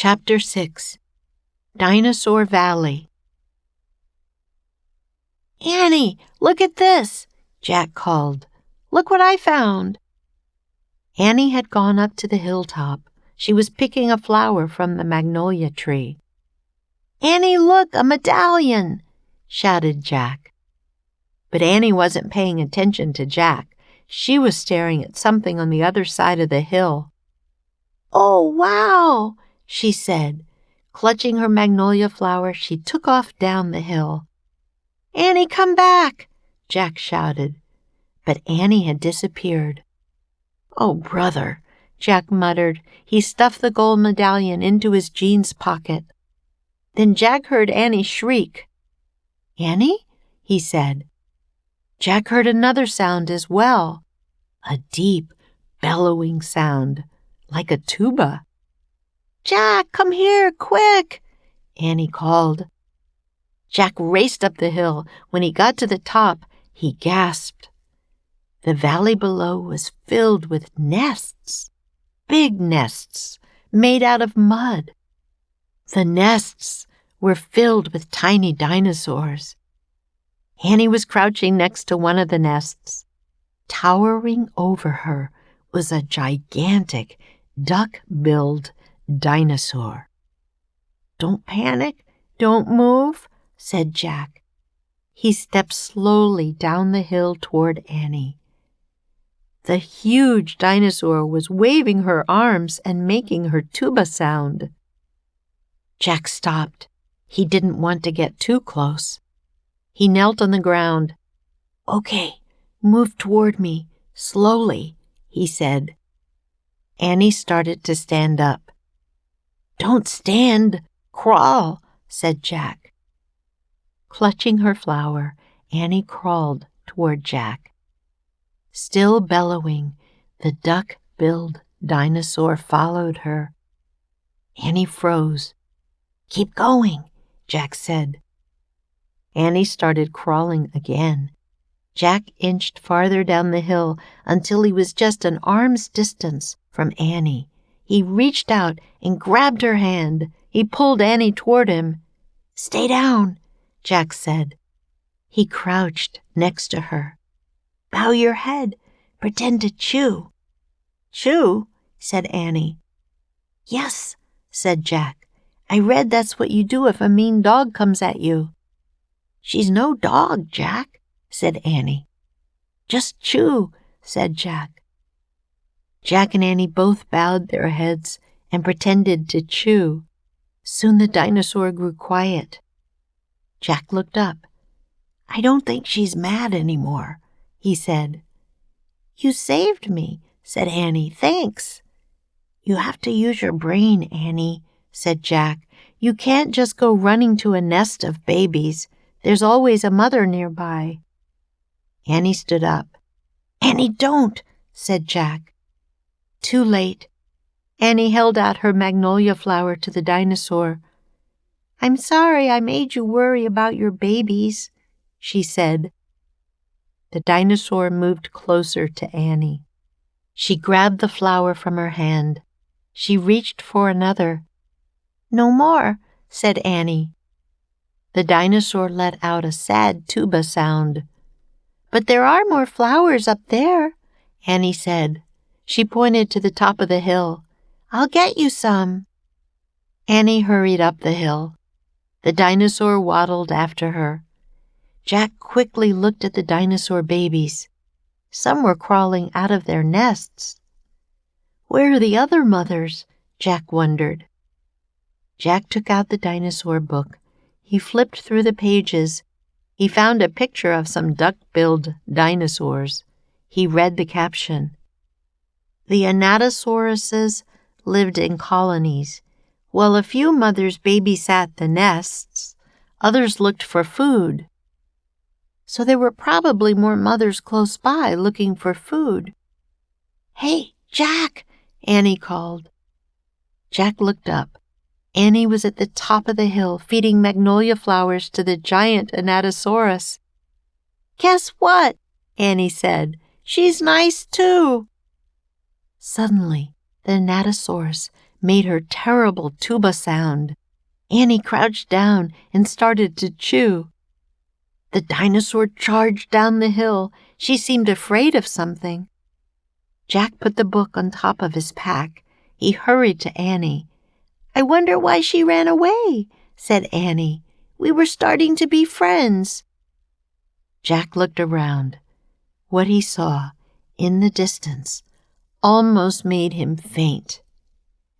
Chapter 6 Dinosaur Valley. "Annie, look at this," Jack called. "Look what I found." Annie had gone up to the hilltop. She was picking a flower from the magnolia tree. "Annie, look, a medallion!" shouted Jack. But Annie wasn't paying attention to Jack. She was staring at something on the other side of the hill. "Oh, wow!" she said. Clutching her magnolia flower, she took off down the hill. "Annie, come back!" Jack shouted. But Annie had disappeared. "Oh, brother," Jack muttered. He stuffed the gold medallion into his jeans pocket. Then Jack heard Annie shriek. "Annie?" he said. Jack heard another sound as well, a deep, bellowing sound, like a tuba. "Jack, come here, quick!" Annie called. Jack raced up the hill. When he got to the top, he gasped. The valley below was filled with nests, big nests, made out of mud. The nests were filled with tiny dinosaurs. Annie was crouching next to one of the nests. Towering over her was a gigantic, duck-billed dinosaur. "Don't panic, don't move," said Jack. He stepped slowly down the hill toward Annie. The huge dinosaur was waving her arms and making her tuba sound. Jack stopped. He didn't want to get too close. He knelt on the ground. "Okay, move toward me, slowly," he said. Annie started to stand up. "Don't stand, crawl," said Jack. Clutching her flower, Annie crawled toward Jack. Still bellowing, the duck-billed dinosaur followed her. Annie froze. "Keep going," Jack said. Annie started crawling again. Jack inched farther down the hill until he was just an arm's distance from Annie. He reached out and grabbed her hand. He pulled Annie toward him. "Stay down," Jack said. He crouched next to her. "Bow your head. Pretend to chew." "Chew?" said Annie. "Yes," said Jack. "I read that's what you do if a mean dog comes at you." "She's no dog, Jack," said Annie. "Just chew," said Jack. Jack and Annie both bowed their heads and pretended to chew. Soon the dinosaur grew quiet. Jack looked up. "I don't think she's mad anymore," he said. "You saved me," said Annie. "Thanks." "You have to use your brain, Annie," said Jack. "You can't just go running to a nest of babies. There's always a mother nearby." Annie stood up. "Annie, don't," said Jack. Too late. Annie held out her magnolia flower to the dinosaur. "I'm sorry I made you worry about your babies," she said. The dinosaur moved closer to Annie. She grabbed the flower from her hand. She reached for another. "No more," said Annie. The dinosaur let out a sad tuba sound. "But there are more flowers up there," Annie said. She pointed to the top of the hill. "I'll get you some." Annie hurried up the hill. The dinosaur waddled after her. Jack quickly looked at the dinosaur babies. Some were crawling out of their nests. "Where are the other mothers?" Jack wondered. Jack took out the dinosaur book. He flipped through the pages. He found a picture of some duck-billed dinosaurs. He read the caption. "The Anatosauruses lived in colonies. While a few mothers babysat the nests, others looked for food." So there were probably more mothers close by looking for food. "Hey, Jack!" Annie called. Jack looked up. Annie was at the top of the hill feeding magnolia flowers to the giant Anatosaurus. "Guess what?" Annie said. "She's nice too." Suddenly, the Anatosaurus made her terrible tuba sound. Annie crouched down and started to chew. The dinosaur charged down the hill. She seemed afraid of something. Jack put the book on top of his pack. He hurried to Annie. "I wonder why she ran away," said Annie. "We were starting to be friends." Jack looked around. What he saw in the distance almost made him faint.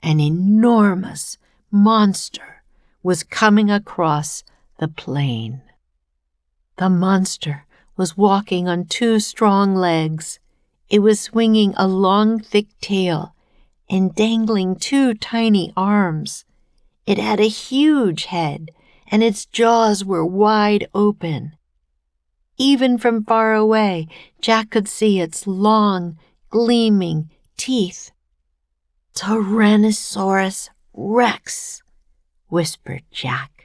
An enormous monster was coming across the plain. The monster was walking on 2 strong legs. It was swinging a long, thick tail and dangling 2 tiny arms. It had a huge head, and its jaws were wide open. Even from far away, Jack could see its long, gleaming teeth. "Tyrannosaurus Rex," whispered Jack.